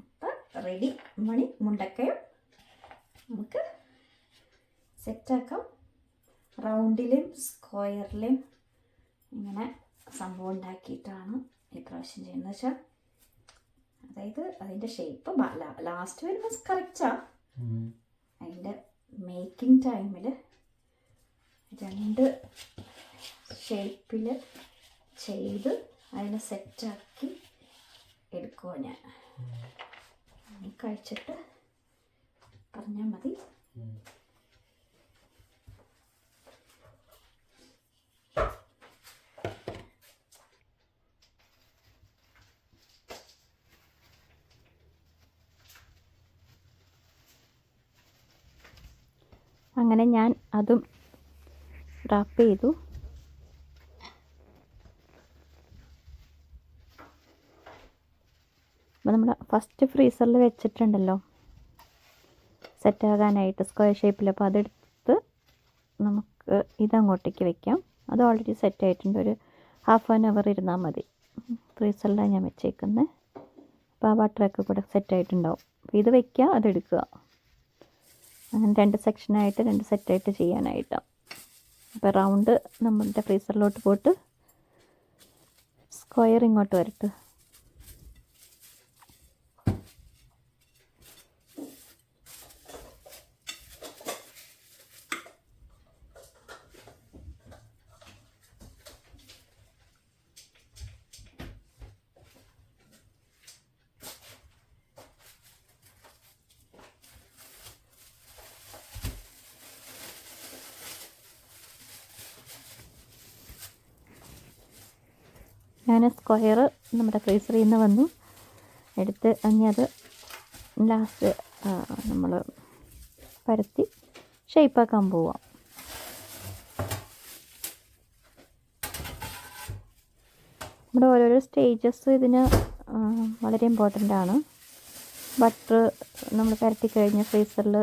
അപ്പം റെഡി. മുണ്ടക്കയും നമുക്ക് സെറ്റാക്കാം. റൗണ്ടിലും സ്ക്വയറിലും ഇങ്ങനെ സംഭവം ഉണ്ടാക്കിയിട്ടാണ് ഈ പ്രാവശ്യം ചെയ്യുന്നത്. വെച്ചാൽ അതായത് അതിൻ്റെ ഷേപ്പ് ലാസ്റ്റ് വരുമ്പോൾ കറക്റ്റാണ്. അതിൻ്റെ മേക്കിംഗ് ടൈമിൽ 2 ഷേപ്പിൽ ചെയ്ത് അതിനെ സെറ്റാക്കി എടുക്കുമോ ഞാൻ. കഴിച്ചിട്ട് പറഞ്ഞാൽ മതി. അങ്ങനെ ഞാൻ അതും റാപ്പ് ചെയ്തു. അപ്പോൾ നമ്മൾ ഫസ്റ്റ് ഫ്രീസറിൽ വെച്ചിട്ടുണ്ടല്ലോ സെറ്റാകാനായിട്ട് സ്ക്വയർ ഷേപ്പിൽ. അപ്പോൾ അതെടുത്ത് നമുക്ക് ഇതങ്ങോട്ടേക്ക് വെക്കാം. അത് ഓൾറെഡി സെറ്റായിട്ടുണ്ട്. ഒരു ½ an hour ഇരുന്നാൽ മതി. ഫ്രീസറിലാണ് ഞാൻ വെച്ചേക്കുന്നത്. അപ്പോൾ ആ ബട്ടറൊക്കെ കൂടെ സെറ്റായിട്ടുണ്ടാവും. അപ്പോൾ ഇത് വയ്ക്കുക, അതെടുക്കുക. അങ്ങനെ 2 സെക്ഷനായിട്ട് 2 സെറ്റായിട്ട് ചെയ്യാനായിട്ടാണ്. അപ്പോൾ റൗണ്ട് നമ്മളുടെ ഫ്രീസറിലോട്ട് പോയിട്ട് സ്ക്വയർ ഇങ്ങോട്ട് വരട്ടെ. ഞാൻ സ്ക്വയർ നമ്മുടെ ഫ്രീസറിൽ നിന്ന് വന്നു എടുത്ത് ഇനി അത് ലാസ്റ്റ് നമ്മൾ പരത്തി ഷേപ്പാക്കാൻ പോവാം. നമ്മുടെ ഓരോരോ സ്റ്റേജസ് ഇതിന് വളരെ ഇമ്പോർട്ടൻ്റ് ആണ്. ബട്ടർ നമ്മൾ പരത്തി കഴിഞ്ഞ് ഫ്രീസറിൽ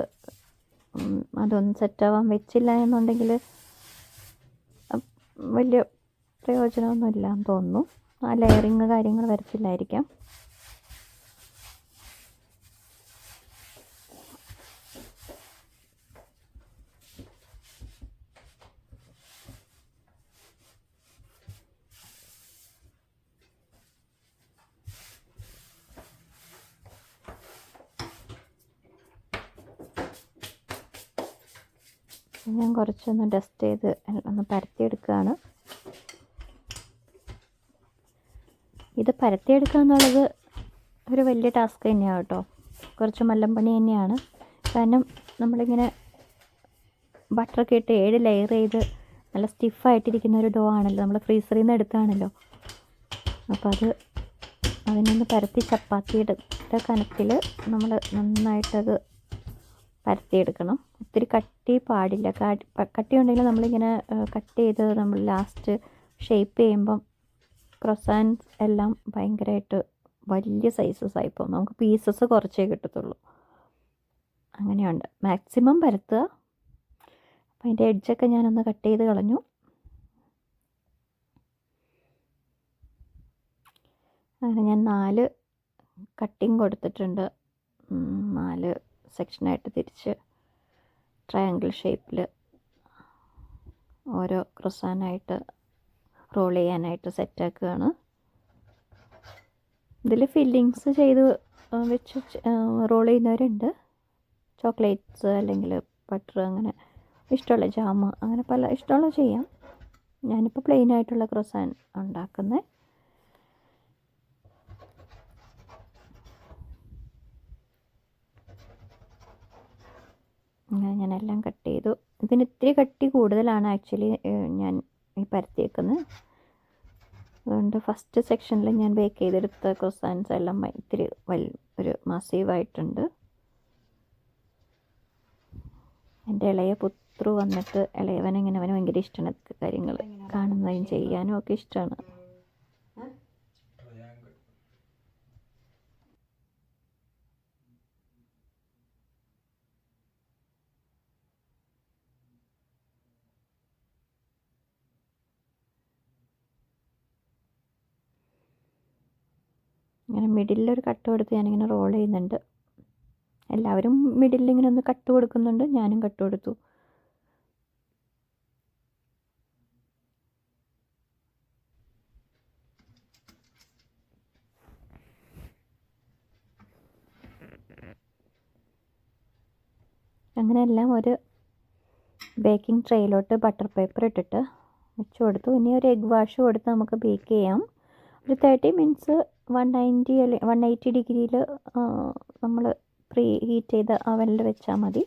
അതൊന്നും സെറ്റാവാൻ വെച്ചില്ല എന്നുണ്ടെങ്കിൽ വലിയ പ്രയോജനമൊന്നുമില്ല എന്ന് തോന്നുന്നു. ആ ലെയറിങ് കാര്യങ്ങൾ വരത്തില്ലായിരിക്കാം. ഞാൻ കുറച്ചൊന്ന് ഡസ്റ്റ് ചെയ്ത് ഒന്ന് പരത്തിയെടുക്കുകയാണ്. ഇത് പരത്തിയെടുക്കുക എന്നുള്ളത് ഒരു വലിയ ടാസ്ക് തന്നെയാണ് കേട്ടോ. കുറച്ച് മല്ലമ്പണി തന്നെയാണ്. കാരണം നമ്മളിങ്ങനെ ബട്ടറൊക്കെ ഇട്ട് 7 ലെയർ ചെയ്ത് നല്ല സ്റ്റിഫായിട്ടിരിക്കുന്ന ഒരു ഡോ ആണല്ലോ. നമ്മൾ ഫ്രീസറിൽ നിന്ന് എടുത്താണല്ലോ. അപ്പോൾ അത് അതിനൊന്ന് പരത്തി ചപ്പാത്തിയുടെ കനത്തിൽ നമ്മൾ നന്നായിട്ടത് പരത്തിയെടുക്കണം. ഒത്തിരി കട്ടി പാടില്ല. കട്ടി ഉണ്ടെങ്കിൽ നമ്മളിങ്ങനെ കട്ട് ചെയ്ത് നമ്മൾ ലാസ്റ്റ് ഷേപ്പ് ചെയ്യുമ്പം ക്രൊസാൻസ് എല്ലാം ഭയങ്കരമായിട്ട് വലിയ സൈസസ് ആയിപ്പോൾ നമുക്ക് പീസസ് കുറച്ചേ കിട്ടത്തുള്ളൂ. അങ്ങനെയുണ്ട്. മാക്സിമം പരത്തുക. അപ്പം അതിൻ്റെ എഡ്ജൊക്കെ ഞാനൊന്ന് കട്ട് ചെയ്ത് കളഞ്ഞു. അങ്ങനെ ഞാൻ 4 കട്ടിങ് കൊടുത്തിട്ടുണ്ട്. 4 സെക്ഷനായിട്ട് തിരിച്ച് ട്രയാങ്കിൾ ഷേപ്പിൽ ഓരോ ക്രൊസാനായിട്ട് റോൾ ചെയ്യാനായിട്ട് സെറ്റാക്കുകയാണ്. ഇതിൽ ഫില്ലിങ്സ് ചെയ്ത് വെച്ച് റോൾ ചെയ്യുന്നവരുണ്ട്. ചോക്ലേറ്റ്സ് അല്ലെങ്കിൽ ബട്ടർ, അങ്ങനെ ഇഷ്ടമുള്ള ജാം, അങ്ങനെ പല ഇഷ്ടമുള്ള ചെയ്യാം. ഞാനിപ്പോൾ പ്ലെയിൻ ആയിട്ടുള്ള ക്രൊസാൻ ഉണ്ടാക്കുന്നത്. അങ്ങനെ ഞാനെല്ലാം കട്ട് ചെയ്തു. ഇതിന് ഇത്തിരി കട്ടി കൂടുതലാണ് ആക്ച്വലി ഞാൻ ഈ പരത്തിയേക്കുന്നത്. അതുകൊണ്ട് ഫസ്റ്റ് സെക്ഷനിൽ ഞാൻ ബേക്ക് ചെയ്തെടുത്ത ക്രൊസാൻസ് എല്ലാം ഇത്തിരി ഒരു മസീവായിട്ടുണ്ട്. എൻ്റെ ഇളയ പുത്രു വന്നിട്ട് ഇളയവനിങ്ങനെ അവന് ഭയങ്കര ഇഷ്ടമാണ് ഇതൊക്കെ കാര്യങ്ങൾ കാണുന്നതും ചെയ്യാനും ഒക്കെ ഇഷ്ടമാണ്. ഇങ്ങനെ മിഡിലൊരു കട്ട് കൊടുത്ത് ഞാനിങ്ങനെ റോൾ ചെയ്യുന്നുണ്ട്. എല്ലാവരും മിഡിലിങ്ങനെ ഒന്ന് കട്ട് കൊടുക്കുന്നുണ്ട്, ഞാനും കട്ട് കൊടുത്തു. അങ്ങനെ എല്ലാം ഒരു ബേക്കിംഗ് ട്രേയിലോട്ട് ബട്ടർ പേപ്പർ ഇട്ടിട്ട് വെച്ച് കൊടുത്തു. ഇനി ഒരു എഗ് വാഷ് കൊടുത്ത് നമുക്ക് ബേക്ക് ചെയ്യാം. ഒരു 30 മിനിറ്റ്സ് 190 അല്ലെങ്കിൽ 180 ഡിഗ്രിയിൽ നമ്മൾ പ്രീ ഹീറ്റ് ചെയ്ത അവനിൽ വെച്ചാൽ മതി.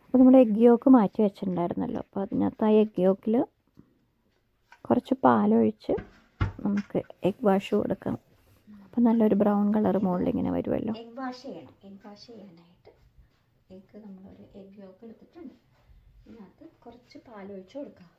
അപ്പോൾ നമ്മൾ എഗ് യോക്ക് മാറ്റി വെച്ചിട്ടുണ്ടായിരുന്നല്ലോ, അപ്പോൾ അതിനകത്ത് ആ എഗ് യോക്കിൽ കുറച്ച് പാലൊഴിച്ച് നമുക്ക് എഗ് വാഷ് കൊടുക്കാം. അപ്പോൾ നല്ലൊരു ബ്രൗൺ കളർ മുകളിൽ ഇങ്ങനെ വരുമല്ലോ. എഗ് വാഷ് ചെയ്യാനായിട്ട് എഗ് നമ്മളൊരു എഗ് യോക്ക് എടുത്തിട്ടുണ്ട്. ഇതിനകത്ത് കുറച്ച് പാലൊഴിച്ച് കൊടുക്കാം.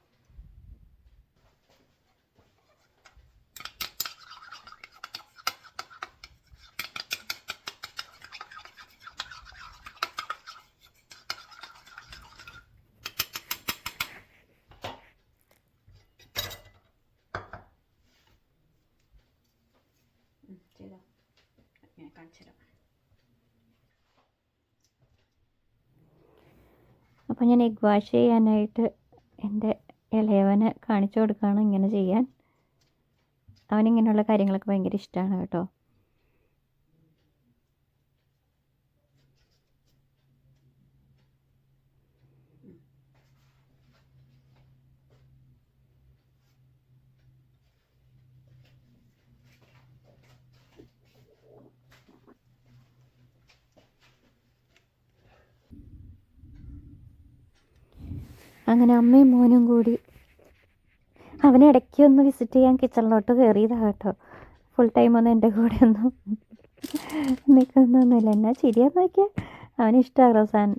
ഞാൻ കാണിച്ചു തരാം. അപ്പോൾ ഞാൻ എഗ് വാഷ് ചെയ്യാനായിട്ട് എൻ്റെ ഇളയവനെ കാണിച്ചു കൊടുക്കുകയാണ് ഇങ്ങനെ ചെയ്യാൻ. അവനിങ്ങനെയുള്ള കാര്യങ്ങളൊക്കെ ഭയങ്കര ഇഷ്ടമാണ് കേട്ടോ. അങ്ങനെ അമ്മയും മോനും കൂടി അവനെ ഇടയ്ക്ക് ഒന്ന് വിസിറ്റ് ചെയ്യാൻ കിച്ചണിലോട്ട് കയറിയതാണ് കേട്ടോ. ഫുൾ ടൈം ഒന്നും എൻ്റെ കൂടെ ഒന്നും നിൽക്കുന്നൊന്നുമില്ല. എന്നാ ശരിയാന്ന് നോക്കിയാൽ അവനിഷ്ടമാണ് ക്രൊസാൻ.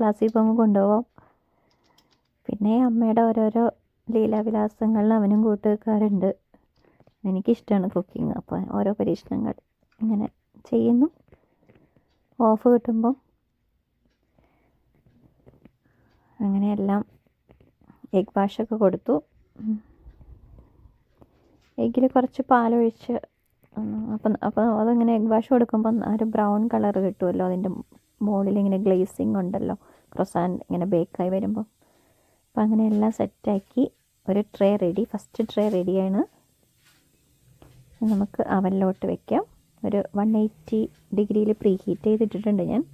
ക്ലാസ്സിൽ പോകുമ്പോൾ കൊണ്ടുപോകാം. പിന്നെ അമ്മയുടെ ഓരോരോ ലീലാവിലാസങ്ങളിൽ അവനും കൂട്ടുവെക്കാറുണ്ട്. എനിക്കിഷ്ടമാണ് കുക്കിങ്. അപ്പോൾ ഓരോ പരീക്ഷണങ്ങൾ ഇങ്ങനെ ചെയ്യുന്നു. ഓഫ് കിട്ടുമ്പം അങ്ങനെയെല്ലാം എഗ് വാഷൊക്കെ കൊടുത്തു. എഗ്ഗിൽ കുറച്ച് പാലൊഴിച്ച് അപ്പം അതിങ്ങനെ എഗ് വാഷ് കൊടുക്കുമ്പം ഒരു ബ്രൗൺ കളർ കിട്ടുമല്ലോ. അതിൻ്റെ മുകളിലിങ്ങനെ ഗ്ലേസിങ് ഉണ്ടല്ലോ ക്രൊസാൻ ഇങ്ങനെ ബേക്കായി വരുമ്പോൾ. അപ്പം അങ്ങനെ എല്ലാം സെറ്റാക്കി ഒരു ട്രേ റെഡി. ഫസ്റ്റ് ട്രേ റെഡിയാണ്. നമുക്ക് അവനിലോട്ട് വെക്കാം. ഒരു 180 ഡിഗ്രിയിൽ പ്രീ ഹീറ്റ് ചെയ്തിട്ടിട്ടുണ്ട് ഞാൻ.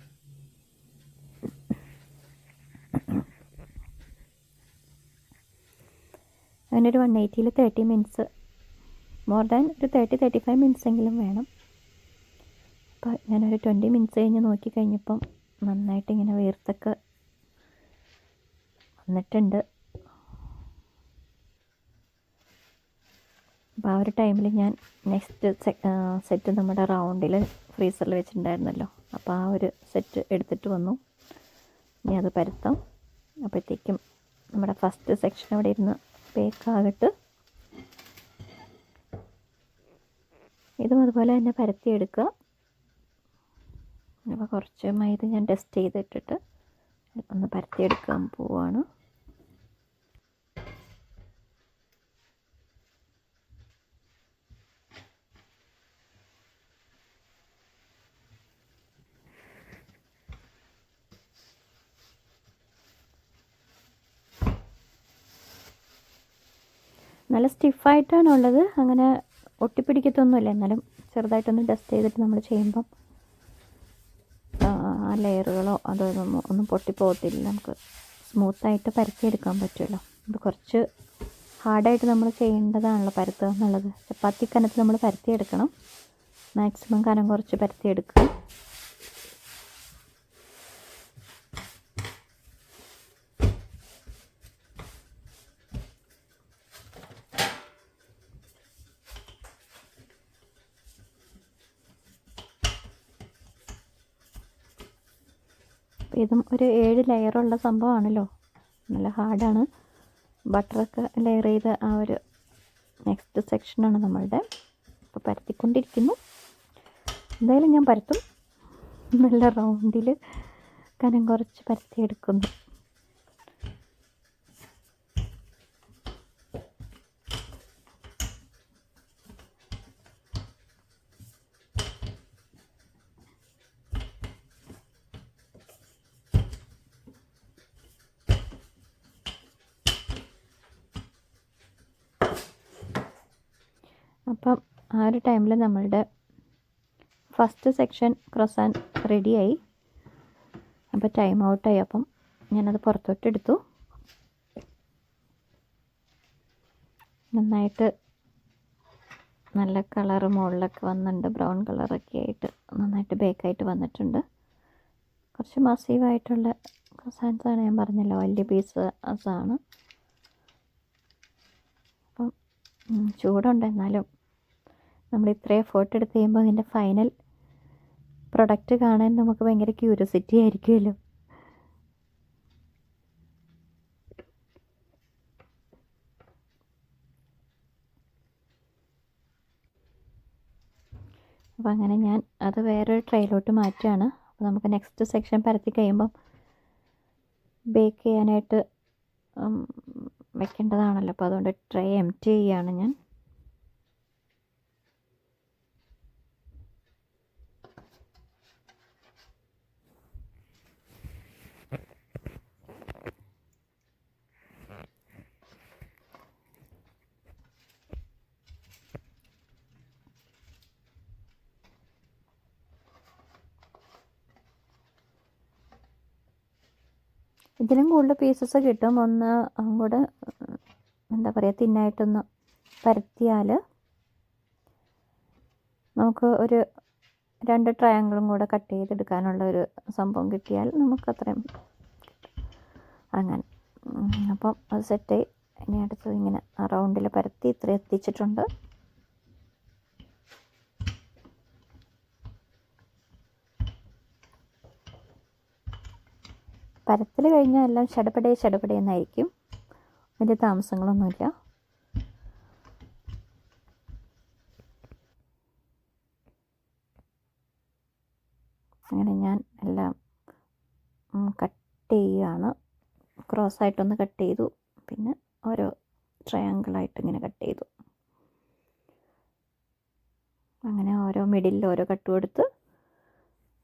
അതിനൊരു 180ൽ 30 മിനിറ്റ്സ്, മോർ ദാൻ ഒരു 30-35 മിനിറ്റ്സ് എങ്കിലും വേണം. അപ്പോൾ ഞാനൊരു 20 മിനിറ്റ്സ് കഴിഞ്ഞ് നോക്കി കഴിഞ്ഞപ്പം നന്നായിട്ട് ഇങ്ങനെ വീർത്തൊക്കെ വന്നിട്ടുണ്ട്. അപ്പോൾ ആ ഒരു ടൈമിൽ ഞാൻ നെക്സ്റ്റ് സെറ്റ് നമ്മുടെ റൗണ്ടിൽ ഫ്രീസറിൽ വെച്ചിട്ടുണ്ടായിരുന്നല്ലോ, അപ്പോൾ ആ ഒരു സെറ്റ് എടുത്തിട്ട് വന്നു. ഇനി അത് പരത്താം. അപ്പോഴത്തേക്കും നമ്മുടെ ഫസ്റ്റ് സെക്ഷൻ അവിടെ ഇരുന്ന് ബേക്കാകട്ട്. ഇതും അതുപോലെ തന്നെ പരത്തിയെടുക്കുക. അപ്പോൾ കുറച്ച് മൈദ ഞാൻ ടെസ്റ്റ് ചെയ്തിട്ടിട്ട് ഒന്ന് പരത്തിയെടുക്കാൻ പോവാണ്. നല്ല സ്റ്റിഫായിട്ടാണുള്ളത്, അങ്ങനെ ഒട്ടിപ്പിടിക്കത്തൊന്നുമില്ല. എന്നാലും ചെറുതായിട്ടൊന്ന് ടെസ്റ്റ് ചെയ്തിട്ട് നമ്മൾ ചെയ്യുമ്പം ആ ലെയറുകളോ ഒന്നും പൊട്ടിപ്പോകത്തില്ല. നമുക്ക് സ്മൂത്തായിട്ട് പരത്തിയെടുക്കാൻ പറ്റുമല്ലോ. ഇത് കുറച്ച് ഹാർഡായിട്ട് നമ്മൾ ചെയ്യേണ്ടതാണല്ലോ പരത്തുക എന്നുള്ളത്. ചപ്പാത്തി കനത്തിൽ നമ്മൾ പരത്തിയെടുക്കണം. മാക്സിമം കനം കുറച്ച് പരത്തിയെടുക്കുക. ഇതും ഒരു 7 ലെയറുള്ള സംഭവമാണല്ലോ, നല്ല ഹാർഡാണ്. ബട്ടറൊക്കെ ലെയർ ചെയ്ത ആ ഒരു നെക്സ്റ്റ് സെക്ഷനാണ് നമ്മളുടെ. ഇപ്പോൾ പരത്തിക്കൊണ്ടിരിക്കുന്നു. എന്തായാലും ഞാൻ പരത്തും. നല്ല റൗണ്ടിൽ കനം കുറച്ച് പരത്തിയെടുക്കുന്നു. അപ്പം ആ ഒരു ടൈമിൽ നമ്മളുടെ ഫസ്റ്റ് സെക്ഷൻ ക്രോസാൻ റെഡിയായി. അപ്പോൾ ടൈം ഔട്ടായി. അപ്പം ഞാനത് പുറത്തോട്ടെടുത്തു. നന്നായിട്ട് നല്ല കളറ് മുകളിലൊക്കെ വന്നിട്ടുണ്ട്. ബ്രൗൺ കളറൊക്കെ ആയിട്ട് നന്നായിട്ട് ബേക്കായിട്ട് വന്നിട്ടുണ്ട്. കുറച്ച് മസീവായിട്ടുള്ള ക്രോസാൻസാണ്, ഞാൻ പറഞ്ഞല്ലോ, വലിയ പീസസാണ്. അപ്പം ചൂടുണ്ട്. എന്നാലും നമ്മൾ ഇത്രയും എഫേർട്ട് എടുത്ത് ചെയ്യുമ്പോൾ അതിൻ്റെ ഫൈനൽ പ്രൊഡക്റ്റ് കാണാൻ നമുക്ക് ഭയങ്കര ക്യൂരിയോസിറ്റി ആയിരിക്കുമല്ലോ. അപ്പോൾ അങ്ങനെ ഞാൻ അത് വേറൊരു ട്രേയിലോട്ട് മാറ്റുകയാണ്. അപ്പോൾ നമുക്ക് നെക്സ്റ്റ് സെക്ഷൻ പരത്തി കഴിയുമ്പം ബേക്ക് ചെയ്യാനായിട്ട് വെക്കേണ്ടതാണല്ലോ. അപ്പോൾ അതുകൊണ്ട് ട്രേ എംപ്റ്റി ചെയ്യുകയാണ് ഞാൻ. ഇതിലും കൂടുതൽ പീസസ് കിട്ടും. ഒന്ന് കൂടെ എന്താ പറയുക, തിന്നായിട്ടൊന്ന് പരത്തിയാൽ നമുക്ക് ഒരു 2 ട്രയാങ്കിളും കൂടെ കട്ട് ചെയ്തെടുക്കാനുള്ള ഒരു സംഭവം കിട്ടിയാൽ നമുക്ക് അത്രയും അങ്ങനെ. അപ്പം അത് സെറ്റായി. ഇനി അടുത്തത് ഇങ്ങനെ ആ റൗണ്ടിൽ പരത്തി ഇത്ര എത്തിച്ചിട്ടുണ്ട്. പരത്തിൽ കഴിഞ്ഞാൽ എല്ലാം ചടപടേ എന്നായിരിക്കും. വലിയ താമസങ്ങളൊന്നുമില്ല. അങ്ങനെ ഞാൻ എല്ലാം കട്ട് ചെയ്യുകയാണ്. ക്രോസായിട്ടൊന്ന് കട്ട് ചെയ്തു, പിന്നെ ഓരോ ട്രയാങ്കിളായിട്ട് ഇങ്ങനെ കട്ട് ചെയ്തു. അങ്ങനെ ഓരോ മിഡിലിൽ ഓരോ കട്ടും എടുത്ത്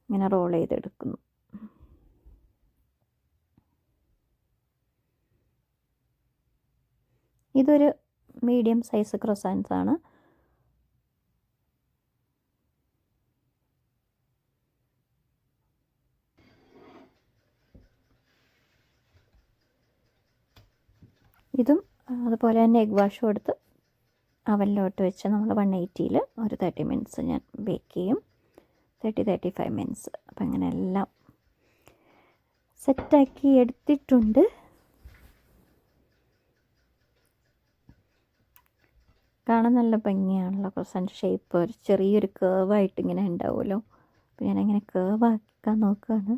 ഇങ്ങനെ റോൾ ചെയ്തെടുക്കുന്നു. ഇതൊരു മീഡിയം സൈസ് ക്രോസാൻസ് ആണ്. ഇതും അതുപോലെ തന്നെ എഗ് വാഷും എടുത്ത് അവനിലോട്ട് വെച്ച് നമ്മൾ 180-ൽ ഒരു 30 മിനിറ്റ്സ് ഞാൻ ബേക്ക് ചെയ്യും. 30-35 മിനിറ്റ്സ്. അപ്പം അങ്ങനെ എല്ലാം സെറ്റാക്കി എടുത്തിട്ടുണ്ട്. കാണാൻ നല്ല ഭംഗിയാണല്ലോ ക്രോസൻ്റ് ഷേപ്പ്. ഒരു ചെറിയൊരു കേവായിട്ട് ഇങ്ങനെ ഉണ്ടാവുമല്ലോ. അപ്പോൾ ഞാനങ്ങനെ കേവാക്കാൻ നോക്കുകയാണ്.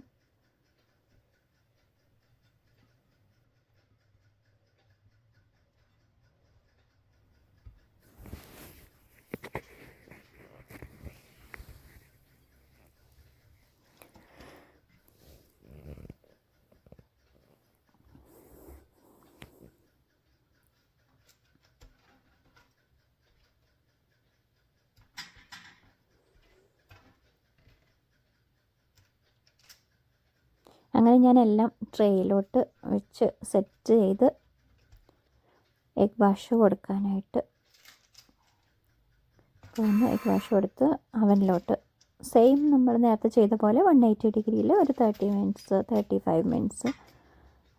അങ്ങനെ ഞാൻ എല്ലാം ട്രേയിലോട്ട് വെച്ച് സെറ്റ് ചെയ്ത് എഗ് വാഷ് കൊടുക്കാനായിട്ട് എഗ് വാഷ് കൊടുത്ത് അവനിലോട്ട് സെയിം നമ്മൾ നേരത്തെ ചെയ്ത പോലെ 180 ഡിഗ്രിയിൽ ഒരു 30 മിനിറ്റ്സ് 35 മിനിറ്റ്സ്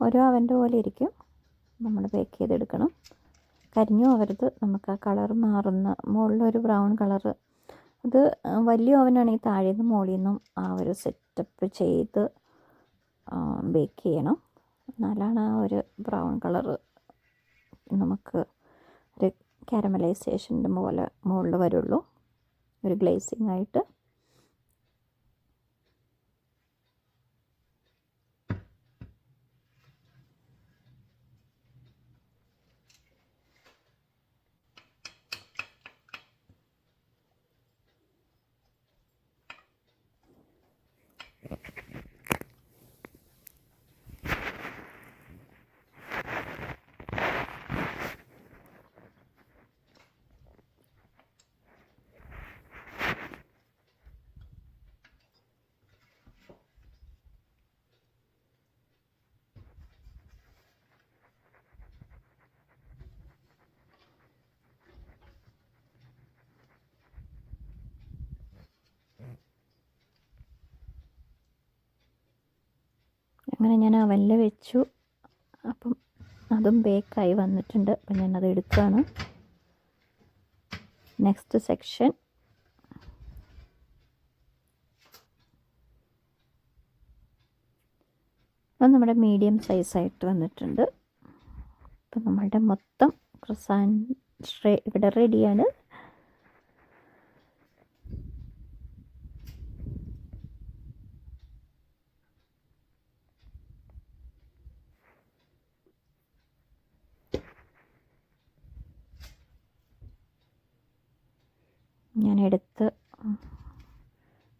ഓരോ അവൻ്റെ പോലെ ഇരിക്കും. നമ്മൾ ബേക്ക് ചെയ്തെടുക്കണം. കരിഞ്ഞു ആവരുത്. നമുക്ക് ആ കളർ മാറുന്ന മുകളിലൊരു ബ്രൗൺ കളറ്, അത് വലിയ ഓവനാണെങ്കിൽ താഴെ നിന്ന് മുകളിൽ നിന്നും ആ ഒരു സെറ്റപ്പ് ചെയ്ത് ബേക്ക് ചെയ്യണം. എന്നാലാണ് ആ ഒരു ബ്രൗൺ കളറ് നമുക്ക് ഒരു കാരമലൈസേഷൻ്റെ പോലെ മുകളിൽ വരുള്ളൂ, ഒരു ഗ്ലേസിങ് ആയിട്ട്. അങ്ങനെ ഞാൻ അവനിൽ വെച്ചു. അപ്പം അതും ബേക്കായി വന്നിട്ടുണ്ട്. അപ്പം ഞാനത് എടുക്കുകയാണ്. നെക്സ്റ്റ് സെക്ഷൻ അത് നമ്മുടെ മീഡിയം സൈസായിട്ട് വന്നിട്ടുണ്ട്. അപ്പം നമ്മളുടെ മൊത്തം ക്രോസാൻ്റ് ഇവിടെ റെഡിയാണ്. ഞാൻ എടുത്ത്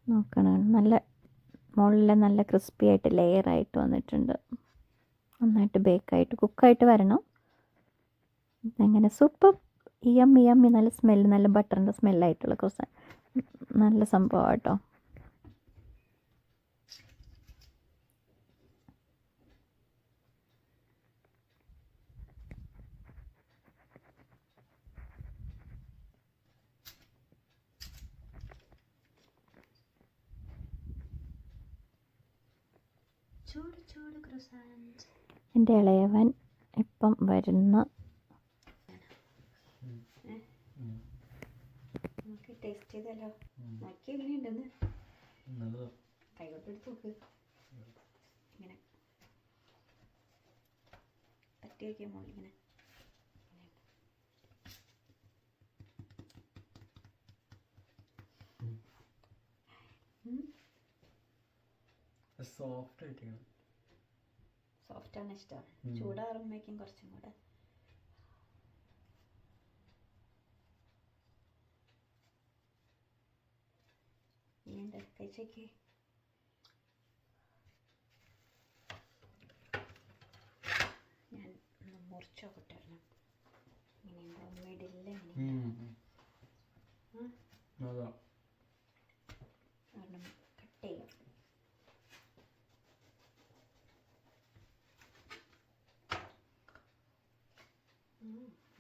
നോക്കണം. നല്ല മുകളിൽ നല്ല ക്രിസ്പി ആയിട്ട് ലെയറായിട്ട് വന്നിട്ടുണ്ട്. നന്നായിട്ട് ബേക്കായിട്ട് കുക്കായിട്ട് വരണം. അങ്ങനെ സൂപ്പർ യമ്മി നല്ല സ്മെല്ല്, നല്ല ബട്ടറിൻ്റെ സ്മെല്ലായിട്ടുള്ള ക്രോസാൻ നല്ല സംഭവം കേട്ടോ. എൻ്റെ ഇളയവൻ ഇപ്പം വരുന്ന ടേസ്റ്റ് ചെയ്തല്ലോ. നോക്കി എങ്ങനെയുണ്ടെന്ന് കൈകൊട്ടെടുത്ത് നോക്ക്. ഇങ്ങനെ തട്ടി വയ്ക്കാൻ മോളിങ്ങനെ സോഫ്റ്റാണ് ഇഷ്ടം. ചൂടാറുമ്പോഴേക്കും കുറച്ചും കൂടെ ഇനി കഴിച്ചേക്ക്. ഞാൻ മുറിച്ചോക്കട്ടായിരുന്നു. ഇങ്ങനെ മിഡിലിൽ ഒരെണ്ണം കട്ട് ചെയ്യാം.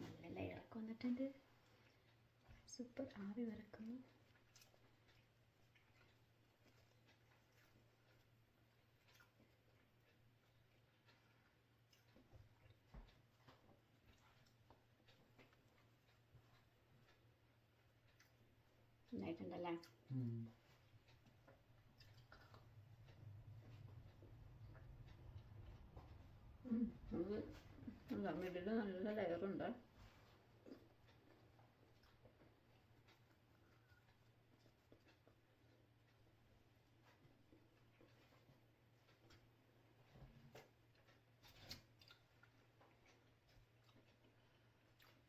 നല്ല ലെയറൊക്കെ വന്നിട്ടുണ്ട്. സൂപ്പർ. ആവി വറക്കുന്നു. നന്നായിട്ടുണ്ടല്ലേ. മിഡിൽ നല്ല ലെയറുണ്ട്.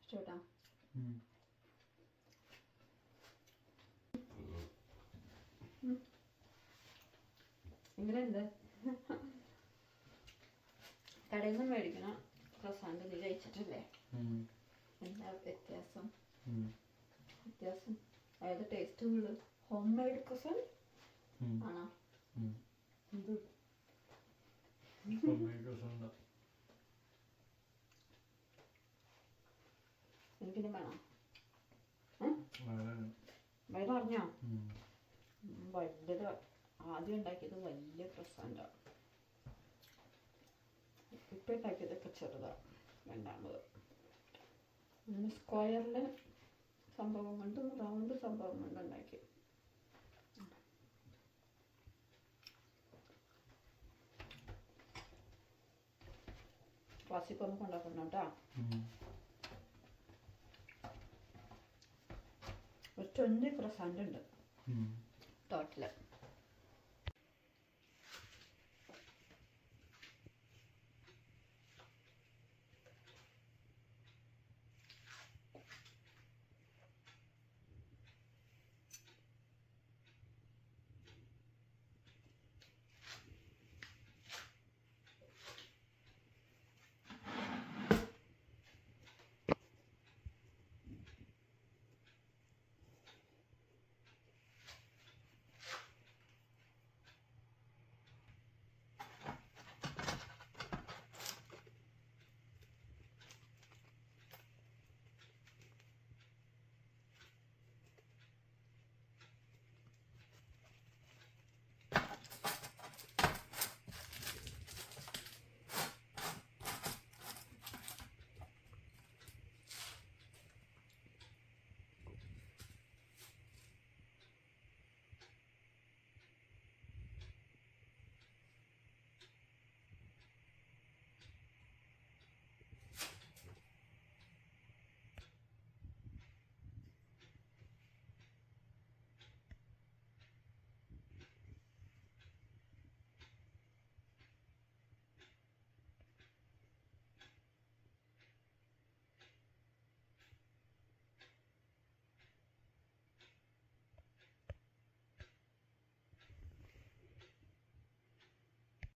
ഇഷ്ടപ്പെട്ടോ? എങ്ങനെയുണ്ട്? കടയിൽ നിന്ന് മേടിക്കണ ക്രോസാന്റ് നീ കഴിച്ചിട്ടില്ലേ? എന്താ വ്യത്യാസം? അതായത് ടേസ്റ്റ് ഉള്ളു. ഹോം മെയ്ഡ് ക്രോസാന്റ് ആണോ? എന്ത് എനിക്കിനി വേണം. വയറ് പറഞ്ഞോ? വലിയത് ആദ്യം ഉണ്ടാക്കിയത് വലിയ ക്രോസാന്റാണ്. ഇപ്പം ഉണ്ടാക്കിയതൊക്കെ ചെറുതാണ്. രണ്ടാമത് അങ്ങനെ സ്ക്വയറിൽ സംഭവം കൊണ്ടും റൗണ്ട് സംഭവം കൊണ്ടും ഉണ്ടാക്കി. ക്ലാസ്സിൽ നമുക്ക് ഉണ്ടാക്കണം കേട്ടോ. ഒരു 20 ക്രോസാന്റ് ഉണ്ട് ടോട്ടല്.